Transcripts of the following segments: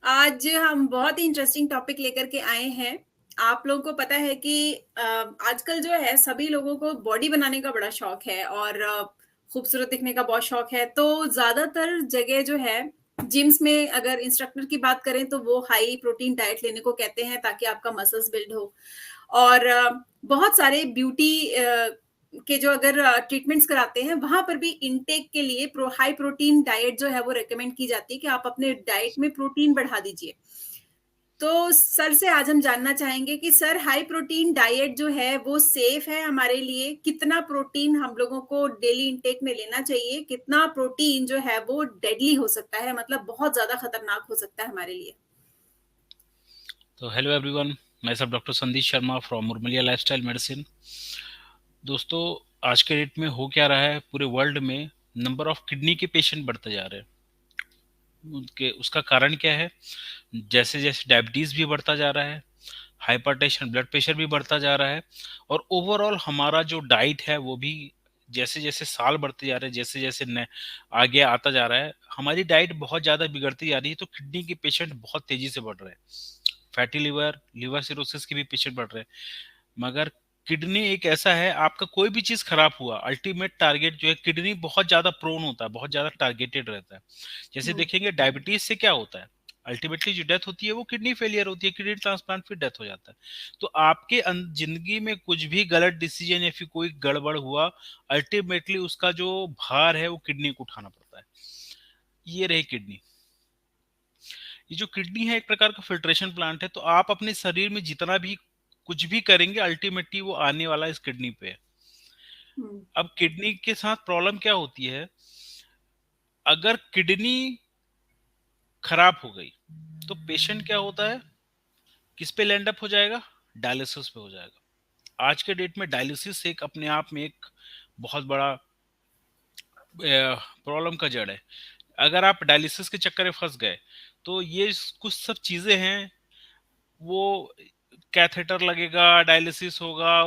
आज हम बहुत ही इंटरेस्टिंग टॉपिक लेकर के आए हैं। आप लोगों को पता है कि आजकल जो है सभी लोगों को बॉडी बनाने का बड़ा शौक है और खूबसूरत दिखने का बहुत शौक है। तो ज़्यादातर जगह जो है जिम्स में अगर इंस्ट्रक्टर की बात करें तो वो हाई प्रोटीन डाइट लेने को कहते हैं ताकि आपका मसल्स बिल्ड हो। और बहुत सारे ब्यूटी के जो अगर ट्रीटमेंट्स कराते हैं वहां पर भी इनटेक के लिए हाई प्रोटीन डाइट जो है वो रेकमेंड की जाती है कि आप अपने डाइट में प्रोटीन बढ़ा दीजिए। तो सर से आज हम जानना चाहेंगे कि सर हाई प्रोटीन डाइट जो है वो सेफ है हमारे लिए? कितना प्रोटीन हम लोगों को डेली इनटेक में लेना चाहिए? कितना प्रोटीन जो है वो डेडली हो सकता है, मतलब बहुत ज्यादा खतरनाक हो सकता है हमारे लिए? तो हेलो एवरीवन, मैं सब doctor Sandeep Sharma from Murmulia lifestyle medicine. दोस्तों, आज के डेट में हो क्या रहा है, पूरे वर्ल्ड में नंबर ऑफ किडनी के पेशेंट बढ़ते जा रहे हैं। उनके उसका कारण क्या है? जैसे जैसे डायबिटीज़ भी बढ़ता जा रहा है, हाइपरटेंशन ब्लड प्रेशर भी बढ़ता जा रहा है, और ओवरऑल हमारा जो डाइट है वो भी जैसे जैसे साल बढ़ते जा रहे हैं, जैसे जैसे आगे आता जा रहा है, हमारी डाइट बहुत ज़्यादा बिगड़ती जा रही है। तो किडनी के पेशेंट बहुत तेज़ी से बढ़ रहे हैं, फैटी लिवर, लिवर सिरोसिस के भी पेशेंट बढ़ रहे हैं। मगर किडनी एक ऐसा है, आपका कोई भी चीज खराब हुआ, अल्टीमेट टारगेट जो है किडनी बहुत ज्यादा प्रोन होता है, बहुत ज्यादा टारगेटेड रहता है। जैसे हम्म। देखेंगे डायबिटीज से क्या होता है, अल्टीमेटली जो डेथ होती है वो किडनी फेलियर होती है, किडनी ट्रांसप्लांट फिर डेथ हो जाता है। तो आपके जिंदगी में कुछ भी गलत डिसीजन या फिर कोई गड़बड़ हुआ, अल्टीमेटली उसका जो भार है वो किडनी को उठाना पड़ता है। ये रही किडनी। ये जो किडनी है एक प्रकार का फिल्ट्रेशन प्लांट है। तो आप अपने शरीर में जितना भी कुछ भी करेंगे, अल्टीमेटली वो आने वाला इस किडनी पे है। हम्म। अब किडनी के साथ प्रॉब्लम क्या होती है, अगर किडनी खराब हो गई तो पेशेंट क्या होता है, किस पे लैंड अप हो जाएगा? डायलिसिस पे हो जाएगा। आज के डेट में डायलिसिस एक अपने आप में एक बहुत बड़ा प्रॉब्लम का जड़ है। अगर आप डायलिसिस के चक्कर में फंस गए तो ये कुछ सब चीजें हैं। वो कैथेटर लगेगा, डायलिसिस होगा,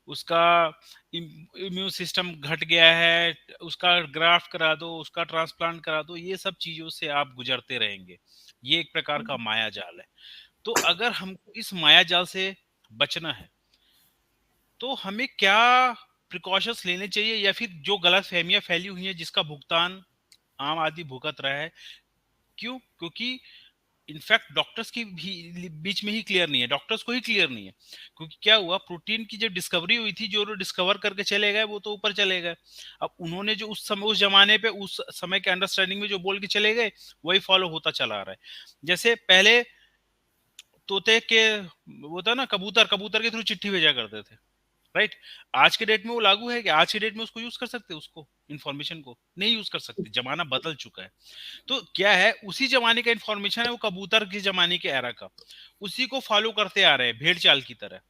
उसका इम्यून सिस्टम घट गया है, उसका ग्राफ्ट करा दो, उसका ट्रांसप्लांट करा दो, ये सब चीजों से आप गुजरते रहेंगे। ये एक प्रकार का माया जाल है। तो अगर हमको इस माया जाल से बचना है तो हमें क्या प्रिकॉशंस लेने चाहिए, या फिर जो गलत फहमियां फैली हुई हैं जिसका भुगतान आम आदमी भुगत रहा है? क्यों? क्योंकि इनफैक्ट डॉक्टर्स की भी बीच में ही क्लियर नहीं है, डॉक्टर्स को ही क्लियर नहीं है। क्योंकि क्या हुआ, प्रोटीन की जब डिस्कवरी हुई थी, जो डिस्कवर करके चले गए वो तो ऊपर चले गए। अब उन्होंने जो उस समय, उस जमाने पे, उस समय के अंडरस्टैंडिंग में जो बोल के चले गए, वही फॉलो होता चला आ रहा है। जैसे पहले तोते के, वो था ना, कबूतर, कबूतर के थ्रू चिट्ठी भेजा करते थे, राइट? आज के डेट में वो लागू है कि आज के डेट में उसको यूज कर सकते, उसको इंफॉर्मेशन को नहीं यूज कर सकते, जमाना बदल चुका है। तो क्या है, उसी जमाने का इंफॉर्मेशन है वो, कबूतर के जमाने के एरा का, उसी को फॉलो करते आ रहे हैं भेड़ चाल की तरह।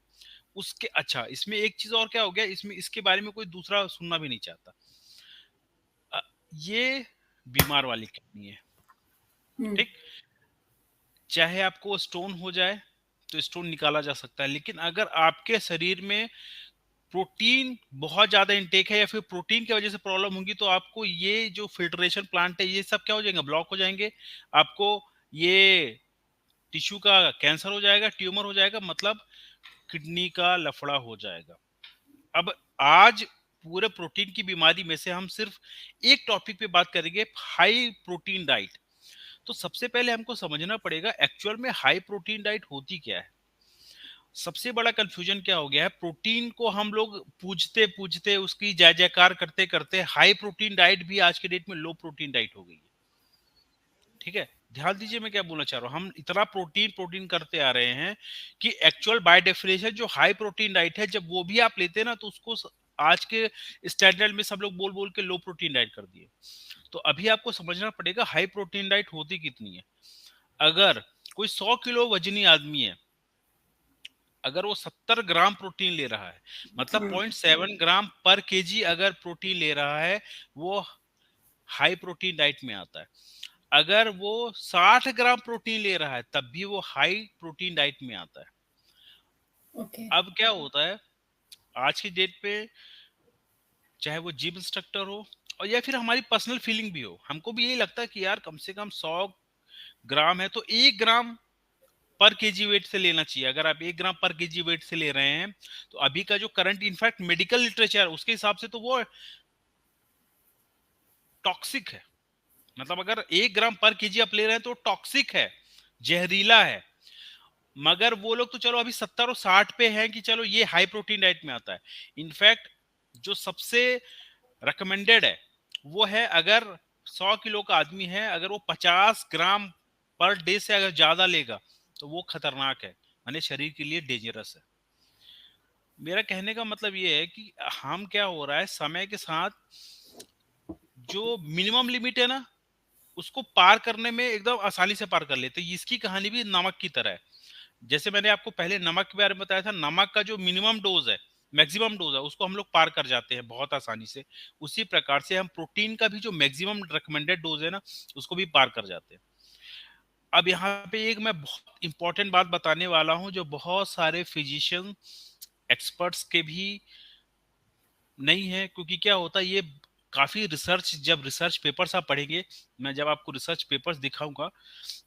उसके अच्छा, इसमें एक चीज और क्या हो गया, इसमें इसके बारे में कोई दूसरा सुनना भी नहीं चाहता। अ, ये बीमार वाली किडनी है, हम्म। ठीक? चाहे आपको स्टोन हो जाए तो स्टोन निकाला जा सकता है, लेकिन अगर आपके शरीर में प्रोटीन बहुत ज्यादा इंटेक है या फिर प्रोटीन की वजह से प्रॉब्लम होगी, तो आपको ये जो फिल्ट्रेशन प्लांट है ये सब क्या हो जाएंगे, ब्लॉक हो जाएंगे। आपको ये टिश्यू का कैंसर हो जाएगा, ट्यूमर हो जाएगा, मतलब किडनी का लफड़ा हो जाएगा। अब आज पूरे प्रोटीन की बीमारी में से हम सिर्फ एक टॉपिक पे बात करेंगे, हाई प्रोटीन डाइट। तो सबसे पहले हमको समझना पड़ेगा एक्चुअल में हाई प्रोटीन डाइट होती क्या है। सबसे बड़ा कंफ्यूजन क्या हो गया है, प्रोटीन को हम लोग पूछते पूछते, उसकी जय जयकार करते करते, हाई प्रोटीन डाइट भी आज के डेट में लो प्रोटीन डाइट हो गई है। ठीक है, ध्यान दीजिए मैं क्या बोलना चाह रहा हूँ। हम इतना प्रोटीन प्रोटीन करते आ रहे हैं कि एक्चुअल बाय डेफिनेशन जो हाई प्रोटीन डाइट है, जब वो भी आप लेते हैं ना, तो उसको आज के स्टैंडर्ड में सब लोग बोल बोल के लो प्रोटीन डाइट कर दिए। तो अभी आपको समझना पड़ेगा हाई प्रोटीन डाइट होती कितनी है। अगर कोई 100 किलो वजनी आदमी है, अगर वो 70 ग्राम प्रोटीन ले रहा है, मतलब हम्म। 0.7 ग्राम पर केजी अगर प्रोटीन ले रहा है, वो हाई प्रोटीन डाइट में आता है। अगर वो 60 ग्राम प्रोटीन ले रहा है, तब भी वो हाई प्रोटीन डाइट में आता है। ओके। अब क्या होता है, आज की डेट पे, चाहे वो जिम इंस्ट्रक्टर हो और या फिर हमारी पर्सनल फीलिंग भी हो, हमको भी यही लगता है कि यार कम से कम 100 ग्राम है तो 1 ग्राम पर केजी वेट से लेना चाहिए। अगर आप 1 ग्राम पर केजी वेट से ले रहे हैं तो अभी का जो करंट इनफैक्ट मेडिकल लिटरेचर उसके हिसाब से तो वो टॉक्सिक है। मतलब अगर 1 ग्राम पर केजी आप ले रहे हैं तो टॉक्सिक है, जहरीला है। मगर वो लोग तो चलो अभी 70 और 60 पे हैं कि चलो ये हाई प्रोटीन डाइट में आता है। इनफैक्ट जो सबसे रिकमेंडेड है वो है, अगर 100 किलो का आदमी है, अगर वो 50 ग्राम पर डे से अगर ज्यादा लेगा तो वो खतरनाक है, यानी शरीर के लिए डेंजरस है। मेरा कहने का मतलब ये है कि हम क्या हो रहा है समय के साथ जो मिनिमम लिमिट है ना उसको पार करने में एकदम आसानी से पार कर लेते हैं। इसकी कहानी भी नमक की तरह है। जैसे मैंने आपको पहले नमक के बारे में बताया था, नमक का जो मिनिमम डोज है, मैक्सिमम डोज है, उसको हम लोग पार कर जाते हैं बहुत आसानी से। उसी प्रकार से हम प्रोटीन का भी जो मैक्सिमम रिकमेंडेड डोज है ना उसको भी पार कर जाते हैं। अब यहाँ पे एक मैं बहुत इंपॉर्टेंट बात बताने वाला हूँ जो बहुत सारे फिजिशियन एक्सपर्ट्स के भी नहीं है, क्योंकि क्या होता है ये काफी रिसर्च, जब रिसर्च पेपर्स आप पढ़ेंगे, मैं जब आपको रिसर्च पेपर्स दिखाऊंगा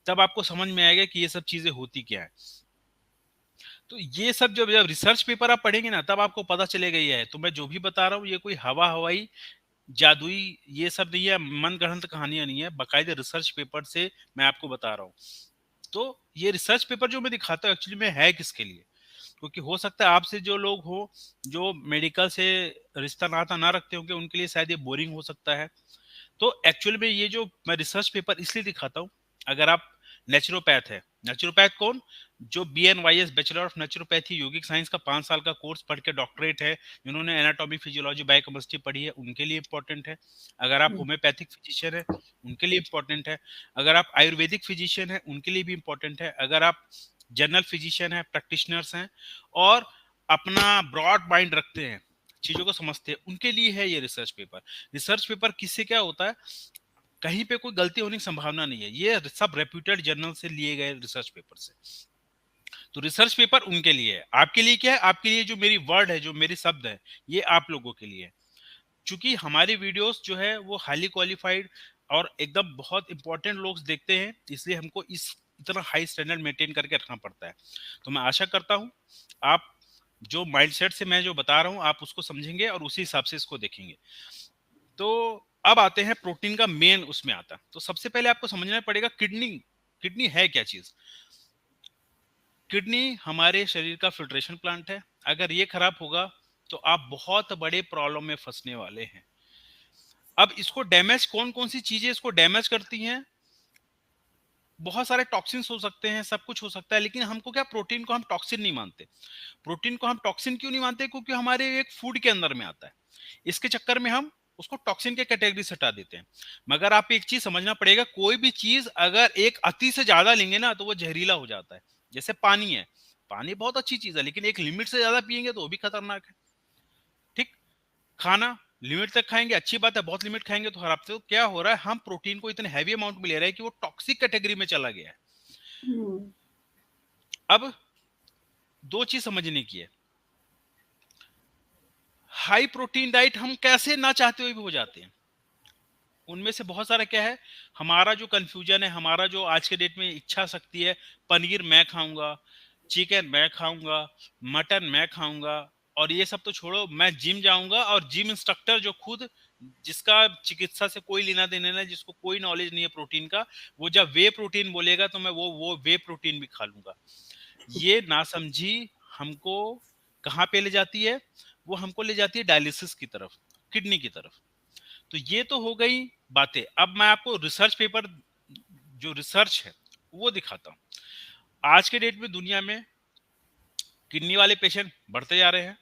तब आपको समझ में आएगा कि ये सब चीजें होती क्या है। तो ये सब जब जब रिसर्च पेपर आप पढ़ेंगे ना तब आपको पता चलेगा ये है। तो मैं जो भी बता रहा हूँ ये कोई हवा हवाई जादुई ये सब नहीं है, मन गढ़ंत कहानियां नहीं है, बाकायदे रिसर्च पेपर से मैं आपको बता रहा हूँ। तो ये रिसर्च पेपर जो मैं दिखाता हूँ एक्चुअली में है किसके लिए, क्योंकि हो सकता है आपसे जो लोग हो जो मेडिकल से रिश्ता नाता ना रखते होंगे उनके लिए शायद ये बोरिंग हो सकता है। तो एक्चुअल में ये जो मैं रिसर्च पेपर इसलिए दिखाता हूँ, अगर आप नेचुरोपैथ है, नेचुरोपैथ कौन, जो BNYS bachelor of naturopathy yogic science का 5 साल का कोर्स पढ़ के डॉक्टरेट है, जिन्होंने एनाटॉमी फिजियोलॉजी बायोकेमिस्ट्री पढ़ी है, उनके लिए इंपॉर्टेंट है। अगर आप हुँ। होम्योपैथिक फिजिशियन है उनके लिए इंपॉर्टेंट है। अगर आप आयुर्वेदिक फिजिशियन है उनके लिए भी इंपॉर्टेंट है। अगर आप जनरल फिजिशियन है, प्रैक्टिशनर्स हैं और अपना ब्रॉड माइंड रखते हैं, चीजों को समझते हैं, उनके लिए है ये रिसर्च पेपर। रिसर्च पेपर किससे क्या होता है, कहीं पे कोई गलती होने की संभावना नहीं है, ये सब रेप्यूटेड जर्नल से लिए गए रिसर्च पेपर से। तो रिसर्च पेपर उनके लिए है। आपके लिए क्या है, आपके लिए जो मेरी वर्ड है, जो मेरे शब्द है, ये आप लोगों के लिए है। चूंकि हमारी वीडियोस जो है वो हाईली क्वालिफाइड और एकदम बहुत इंपॉर्टेंट लोग देखते हैं, इसलिए हमको इस इतना हाई स्टैंडर्ड मेंटेन करके रखना पड़ता है। तो मैं आशा करता हूं आप जो माइंडसेट से मैं जो बता रहा हूं आप उसको समझेंगे और उसी हिसाब से इसको देखेंगे। तो अब आते हैं प्रोटीन का मेन उसमें आता है। तो सबसे पहले आपको समझना पड़ेगा किडनी, किडनी है क्या चीज। किडनी हमारे शरीर का फिल्ट्रेशन प्लांट है। अगर ये खराब होगा तो आप बहुत बड़े प्रॉब्लम में फंसने वाले हैं। अब इसको डैमेज कौन कौन सी चीजें इसको डैमेज करती हैं, बहुत सारे टॉक्सिन्स हो सकते हैं, सब कुछ हो सकता है, लेकिन हमको क्या, प्रोटीन को हम टॉक्सिन नहीं मानते। प्रोटीन को हम टॉक्सिन क्यों नहीं मानते, क्योंकि हमारे एक फूड के अंदर में आता है, इसके चक्कर में हम उसको टॉक्सिन के कैटेगरी से हटा देते हैं। मगर आप एक चीज समझना पड़ेगा, कोई भी चीज अगर एक अति से ज्यादा लेंगे ना तो वो जहरीला हो जाता है। जैसे पानी है, पानी बहुत अच्छी चीज है लेकिन एक लिमिट से ज्यादा पियेंगे तो वो भी खतरनाक है। ठीक, खाना लिमिट तक खाएंगे अच्छी बात है, बहुत लिमिट खाएंगे तो खराब। तो क्या हो रहा है, हम प्रोटीन को इतने हैवी अमाउंट में ले रहे हैं कि वो टॉक्सिक कैटेगरी में चला गया है। हुँ। अब दो चीज समझने की है, हाई प्रोटीन डाइट हम कैसे ना चाहते हुए भी हो जाते हैं। उनमें से बहुत सारा क्या है, हमारा जो कंफ्यूजन है, हमारा जो आज के डेट में इच्छा शक्ति है, पनीर मैं खाऊंगा, चिकन मैं खाऊंगा, मटन मैं खाऊंगा, और ये सब तो छोड़ो, मैं जिम जाऊंगा और जिम इंस्ट्रक्टर जो खुद, जिसका चिकित्सा से कोई लेना देना नहीं, जिसको कोई नॉलेज नहीं है प्रोटीन का, वो जब वे प्रोटीन बोलेगा तो मैं वो वे प्रोटीन भी खा लूंगा। ये नासमझी हमको कहाँ पे ले जाती है, वो हमको ले जाती है डायलिसिस की तरफ, किडनी की तरफ। तो ये तो हो गई बातें। अब मैं आपको रिसर्च पेपर, जो रिसर्च है वो दिखाता हूँ। आज के डेट में दुनिया में किडनी वाले पेशेंट बढ़ते जा रहे हैं।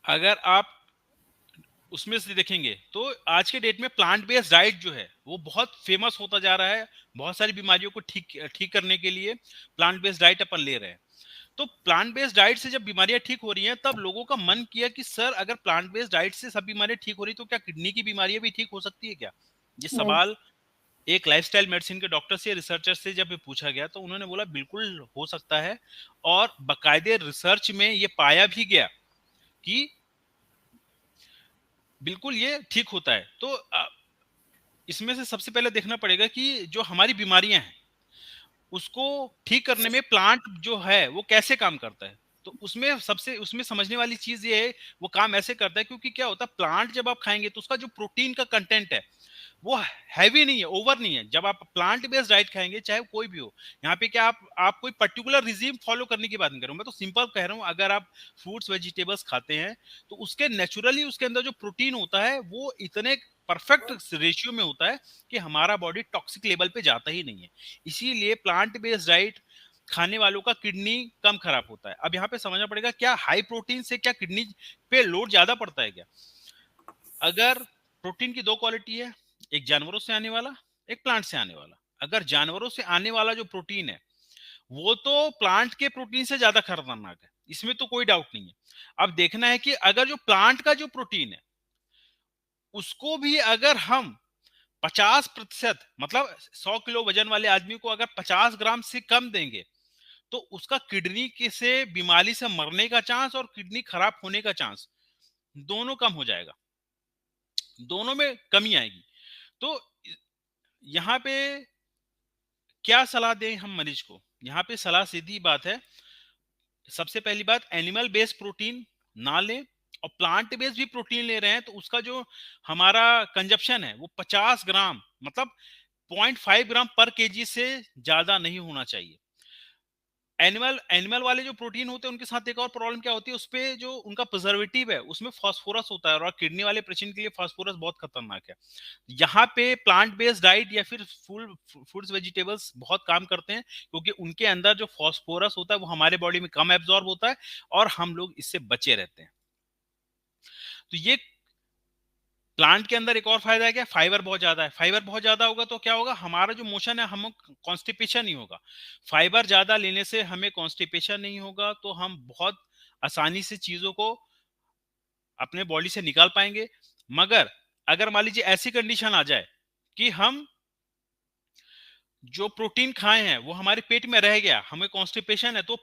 अगर आप उसमें से देखेंगे तो आज के डेट में प्लांट बेस्ड डाइट जो है वो बहुत फेमस होता जा रहा है। बहुत सारी बीमारियों को ठीक ठीक करने के लिए प्लांट बेस्ड डाइट अपन ले रहे हैं। तो प्लांट बेस्ड डाइट से जब बीमारियां ठीक हो रही हैं तब लोगों का मन किया कि सर अगर प्लांट बेस्ड डाइट से सब बीमारियां ठीक हो रही तो क्या किडनी की बीमारियां भी ठीक हो सकती है क्या। ये राइट। सवाल एक लाइफस्टाइल मेडिसिन के डॉक्टर से, रिसर्चर से जब ये पूछा गया तो उन्होंने बोला बिल्कुल हो सकता है, और बाकायदे रिसर्च में ये पाया भी गया कि बिल्कुल ये ठीक होता है। तो इसमें से सबसे पहले देखना पड़ेगा कि जो हमारी बीमारियां हैं उसको ठीक करने में प्लांट जो है वो कैसे काम करता है। तो उसमें समझने वाली चीज ये है, वो काम ऐसे करता है क्योंकि क्या होता है, प्लांट जब आप खाएंगे तो उसका जो प्रोटीन का कंटेंट है वो हैवी नहीं है, ओवर नहीं है। जब आप प्लांट बेस्ड डाइट खाएंगे चाहे कोई भी हो, यहाँ पे क्या आप कोई पर्टिकुलर रिजीम फॉलो करने की बात नहीं कर रहा हूँ, मैं तो सिंपल कह रहा हूँ, अगर आप फ्रूट्स वेजिटेबल्स खाते हैं तो उसके नेचुरली उसके अंदर जो प्रोटीन होता है वो इतने परफेक्ट रेशियो में होता है कि हमारा बॉडी टॉक्सिक लेवल पे जाता ही नहीं है। इसीलिए प्लांट बेस्ड डाइट खाने वालों का किडनी कम खराब होता है। अब यहाँ पे समझना पड़ेगा, क्या हाई प्रोटीन से क्या किडनी पे लोड ज्यादा पड़ता है क्या? अगर प्रोटीन की दो क्वालिटी है, एक जानवरों से आने वाला, एक प्लांट से आने वाला। अगर जानवरों से आने वाला जो प्रोटीन है वो तो प्लांट के प्रोटीन से ज्यादा खतरनाक है, इसमें तो कोई डाउट नहीं है। अब देखना है कि अगर जो प्लांट का जो प्रोटीन है उसको भी अगर हम 50% मतलब 100 किलो वजन वाले आदमी को अगर 50 ग्राम से कम देंगे तो उसका किडनी के से बीमारी से मरने का चांस और किडनी खराब होने का चांस दोनों कम हो जाएगा, दोनों में कमी आएगी। तो यहाँ पे क्या सलाह दें हम मरीज को? यहाँ पे सलाह सीधी बात है, सबसे पहली बात एनिमल बेस्ड प्रोटीन ना लें, और प्लांट बेस्ड भी प्रोटीन ले रहे हैं तो उसका जो हमारा कंजप्शन है वो 50 ग्राम मतलब 0.5 ग्राम पर केजी से ज्यादा नहीं होना चाहिए। एनिमल एनिमल वाले जो प्रोटीन होते हैं उनके साथ एक और प्रॉब्लम क्या होती है, उसपे जो उनका प्रिजर्वेटिव है उसमें फास्फोरस होता है, और किडनी वाले पेशेंट के लिए फास्फोरस बहुत खतरनाक है। यहाँ पे प्लांट बेस्ड डाइट या फिर फुल फ्रूट्स वेजिटेबल्स बहुत काम करते हैं, क्योंकि उनके अंदर जो फास्फोरस होता है वो हमारे बॉडी में कम एब्जॉर्ब होता है और हम लोग इससे बचे रहते हैं। तो ये प्लांट के अंदर एक और फायदा है, क्या फाइबर बहुत ज्यादा है। फाइबर बहुत ज्यादा होगा तो क्या होगा, हमारा जो मोशन है हम कॉन्स्टिपेशन नहीं होगा। फाइबर ज्यादा लेने से हमें कॉन्स्टिपेशन नहीं होगा, तो हम बहुत आसानी से चीजों को अपने बॉडी से निकाल पाएंगे। मगर अगर मान लीजिए ऐसी कंडीशन आ जाए कि हम जो प्रोटीन खाए हैं वो हमारे पेट में रह गया, हमें कॉन्स्टिपेशन है, तो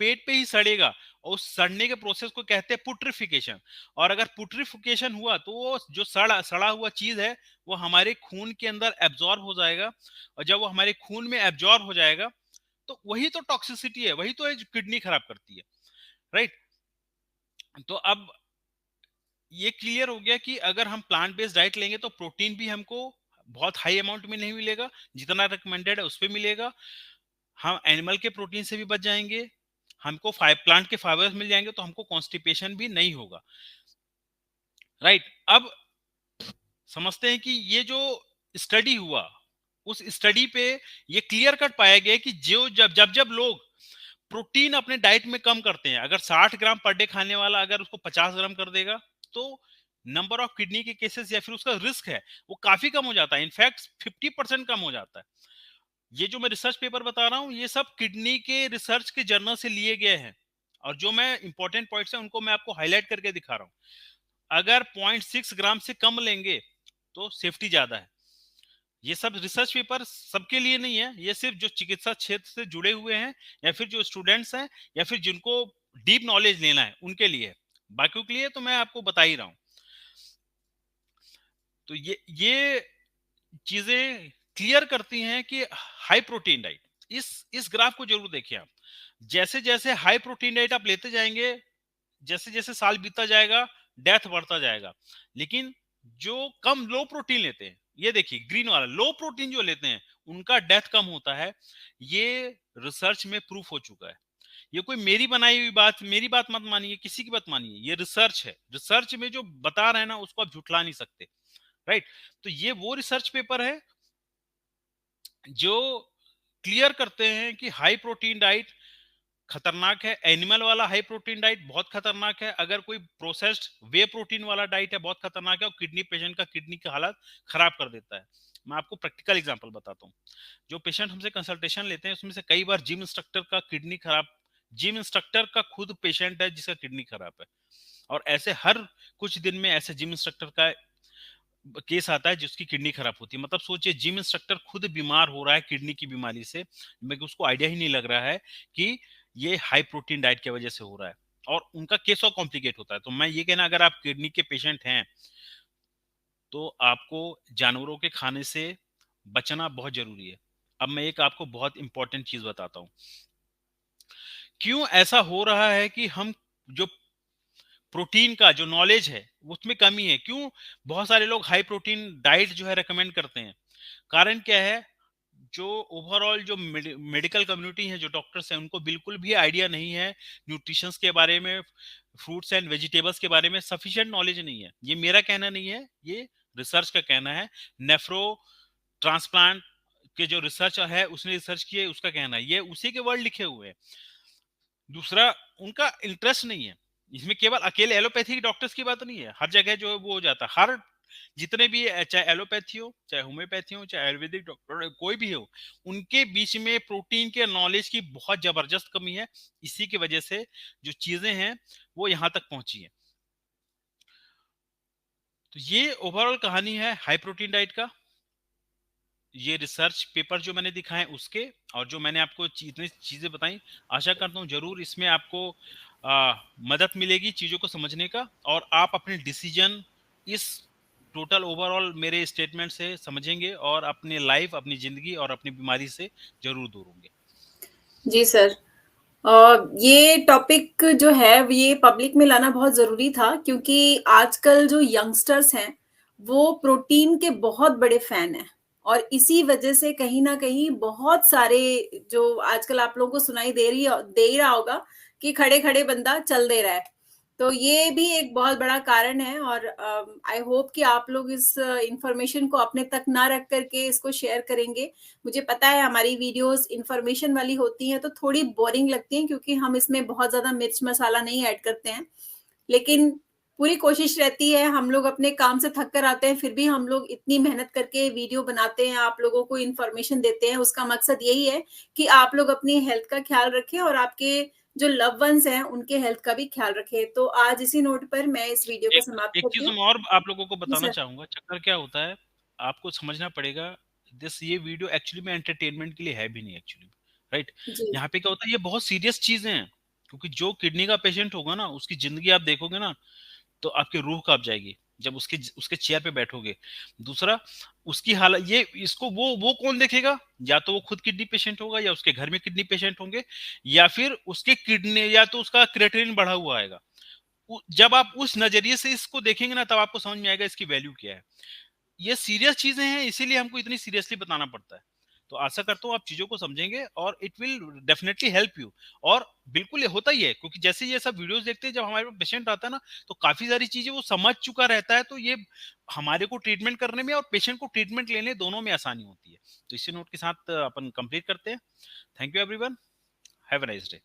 पेट पे ही सड़ेगा, और उस सड़ने के प्रोसेस को कहते हैं पुट्रिफिकेशन। और अगर पुट्रिफिकेशन हुआ तो वो जो सड़ा सड़ा हुआ चीज है वो हमारे खून के अंदर एब्जॉर्ब हो जाएगा, और जब वो हमारे खून में एब्जॉर्ब हो जाएगा तो वही तो टॉक्सिसिटी है, वही तो है जो किडनी खराब करती है, राइट। तो अब ये क्लियर हो गया कि अगर हम प्लांट बेस्ड डाइट लेंगे तो प्रोटीन भी हमको बहुत हाई अमाउंट में नहीं मिलेगा, जितना रिकमेंडेड है उस पे मिलेगा। हम एनिमल के प्रोटीन से भी बच जाएंगे, हमको प्लांट के फाइबर्स मिल जाएंगे, तो हमको कॉन्स्टिपेशन भी नहीं होगा, राइट। अब समझते हैं कि ये जो स्टडी हुआ उस स्टडी पे ये क्लियर कट पाया गया कि जो जब जब जब लोग प्रोटीन अपने डाइट में कम करते हैं, अगर 60 ग्राम पर डे खाने वाला अगर उसको 50 ग्राम कर देगा तो नंबर ऑफ किडनी के केसेस या फिर उसका रिस्क है वो काफी कम हो जाता है, इनफैक्ट 50% कम हो जाता है। ये जो मैं रिसर्च पेपर बता रहा हूँ ये सब किडनी के रिसर्च के जर्नल से लिए गए हैं, और जो मैं इंपॉर्टेंट पॉइंट्स हैं उनको मैं आपको हाईलाइट करके दिखा रहा हूँ। अगर 0.6 ग्राम से कम लेंगे तो सेफ्टी ज्यादा है। ये सब रिसर्च पेपर सबके लिए नहीं है, ये सिर्फ जो चिकित्सा क्षेत्र से जुड़े हुए हैं या फिर जो स्टूडेंट्स हैं या फिर जिनको डीप नॉलेज लेना है उनके लिए है। बाकियों के लिए तो मैं आपको बता ही रहा हूँ। तो ये चीजें क्लियर करती हैं कि हाई प्रोटीन डाइट, इस ग्राफ को जरूर देखिए आप। जैसे जैसे हाई प्रोटीन डाइट आप लेते जाएंगे, जैसे जैसे साल बीतता जाएगा डेथ बढ़ता जाएगा। लेकिन जो कम लो प्रोटीन लेते हैं, ये देखिए ग्रीन वाला लो प्रोटीन जो लेते हैं उनका डेथ कम होता है। ये रिसर्च में प्रूफ हो चुका है। ये कोई मेरी बनाई हुई बात, मेरी बात मत मानिए, किसी की बात मानिए, ये रिसर्च है। रिसर्च में जो बता रहे हैं ना उसको आप झुठला नहीं सकते, राइट। तो ये वो रिसर्च पेपर है जो क्लियर करते हैं कि हाई प्रोटीन डाइट खतरनाक है। एनिमल वाला हाई प्रोटीन डाइट बहुत खतरनाक है, अगर कोई प्रोसेस्ड वे प्रोटीन वाला डाइट है बहुत खतरनाक है, और किडनी पेशेंट का किडनी की हालत खराब कर देता है। मैं आपको प्रैक्टिकल एग्जांपल बताता हूँ। जो पेशेंट हमसे कंसल्टेशन लेते हैं उसमें से कई बार जिम इंस्ट्रक्टर का किडनी खराब, जिम इंस्ट्रक्टर का खुद पेशेंट है जिसका किडनी खराब है। और ऐसे हर कुछ दिन में ऐसे जिम इंस्ट्रक्टर का केस आता है जिसकी किडनी खराब होती है। मतलब सोचिए जिम इंस्ट्रक्टर खुद बीमार हो रहा है किडनी की बीमारी से, मगर उसको आइडिया ही नहीं लग रहा है कि ये हाई प्रोटीन डाइट की वजह से हो रहा है, और उनका केस और कॉम्प्लिकेट होता है। तो मैं ये कहना, अगर आप किडनी के पेशेंट हैं तो आपको जानवरों के खाने से बचना बहुत ज़रूरी है। अब मैं एक आपको बहुत इम्पोर्टेंट चीज़ बताता हूँ। क्यों ऐसा हो रहा है कि हम जो प्रोटीन का जो नॉलेज है, उसमें कमी है? क्यों बहुत सारे लोग हाई प्रोटीन डाइट जो है रिकमेंड करते हैं? कारण क्या है? जो ओवरऑल जो मेडिकल कम्युनिटी है, जो डॉक्टर्स हैं, उनको बिल्कुल भी आइडिया नहीं है न्यूट्रिशंस के बारे में, फ्रूट्स एंड वेजिटेबल्स के बारे में सफिशिएंट नॉलेज नहीं है। ये मेरा कहना नहीं है, ये रिसर्च का कहना है। नेफ्रो ट्रांसप्लांट के जो रिसर्च है, उसने रिसर्च की है, उसका कहना है। ये उसी के वर्ड लिखे हुए हैं। दूसरा, उनका इंटरेस्ट नहीं है इसमें। केवल अकेले एलोपैथी डॉक्टर्स की बात नहीं है, हर जगह जो है वो हो जाता है। हर जितने भी चाहे एलोपैथी हो, चाहे होम्योपैथी हो, चाहे आयुर्वेदिक डॉक्टर कोई भी हो, उनके बीच में प्रोटीन के नॉलेज की बहुत जबरदस्त कमी है। इसी की वजह से जो चीजें हैं वो यहाँ तक पहुंची है। तो ये ओवरऑल कहानी है हाई प्रोटीन डाइट का। ये रिसर्च पेपर जो मैंने दिखाए उसके, और जो मैंने आपको इतनी चीजें बताई, आशा करता हूँ जरूर इसमें आपको मदद मिलेगी चीजों को समझने का, और आप अपने डिसीजन इस टोटल ओवरऑल मेरे स्टेटमेंट से समझेंगे, और अपने लाइफ, अपनी जिंदगी और अपनी बीमारी से जरूर दूर होंगे। जी सर। ये टॉपिक जो है ये पब्लिक में लाना बहुत ज़रूरी था क्योंकि आजकल जो यंगस्टर्स हैं, वो प्रोटीन के बहुत बड़े फ़ैन हैं और इसी वजह से कहीं न कहीं बहुत सारे जो आजकल आप लोगों को सुनाई दे ही रहा होगा कि खड़े-खड़े बंदा चल दे रहा है। तो ये भी एक बहुत बड़ा कारण है और आई होप कि आप लोग इस इन्फॉर्मेशन को अपने तक ना रख कर के इसको शेयर करेंगे। मुझे पता है हमारी वीडियोस इन्फॉर्मेशन वाली होती हैं तो थोड़ी बोरिंग लगती हैं क्योंकि हम इसमें बहुत ज़्यादा मिर्च मसाला नहीं ऐड करते हैं। लेकिन पूरी कोशिश रहती है, हम लोग अपने काम से थक कर आते हैं, फिर भी हम लोग इतनी मेहनत करके वीडियो बनाते हैं, आप लोगों को इन्फॉर्मेशन देते हैं। उसका मकसद यही है कि आप लोग अपनी हेल्थ का ख्याल रखें और आपके जो लव्ड वन्स हैं, उनके हेल्थ का भी ख्याल रखें। तो आज इसी नोट पर मैं इस वीडियो को एक समाप्त एक करती चीज हूँ। मैं और आप लोगों को जी बताना सर। चाहूंगा, चक्कर क्या होता है, आपको समझना पड़ेगा। ये वीडियो एक्चुअली में एंटरटेनमेंट के लिए है भी नहीं एक्चुअली, राइट। जी। यहाँ पे क्या होता है, ये बहुत सीरियस चीजें हैं। क्योंकि जो किडनी का पेशेंट होगा ना, उसकी जिंदगी आप देखोगे ना, तो आपकी रूह कांप जाएगी जब उसके उसके चेयर पे बैठोगे। दूसरा, उसकी हालत ये, इसको वो कौन देखेगा? या तो वो खुद किडनी पेशेंट होगा, या उसके घर में किडनी पेशेंट होंगे, या फिर उसके किडनी, या तो उसका क्रिएटिनिन बढ़ा हुआ आएगा। जब आप उस नजरिए से इसको देखेंगे ना, तब आपको समझ में आएगा इसकी वैल्यू क्या है। ये सीरियस चीजें हैं, इसीलिए हमको इतनी सीरियसली बताना पड़ता है। तो आशा करता हूँ आप चीजों को समझेंगे, और it will definitely help you. और बिल्कुल ये होता ही है, क्योंकि जैसे ये सब वीडियोस देखते हैं, जब हमारे पास पेशेंट आता है ना, तो काफी सारी चीजें वो समझ चुका रहता है, तो ये हमारे को ट्रीटमेंट करने में और पेशेंट को ट्रीटमेंट लेने दोनों में आसानी होती है। तो इसी नोट के साथ अपन कंप्लीट करते हैं। Thank you everyone, have a nice day.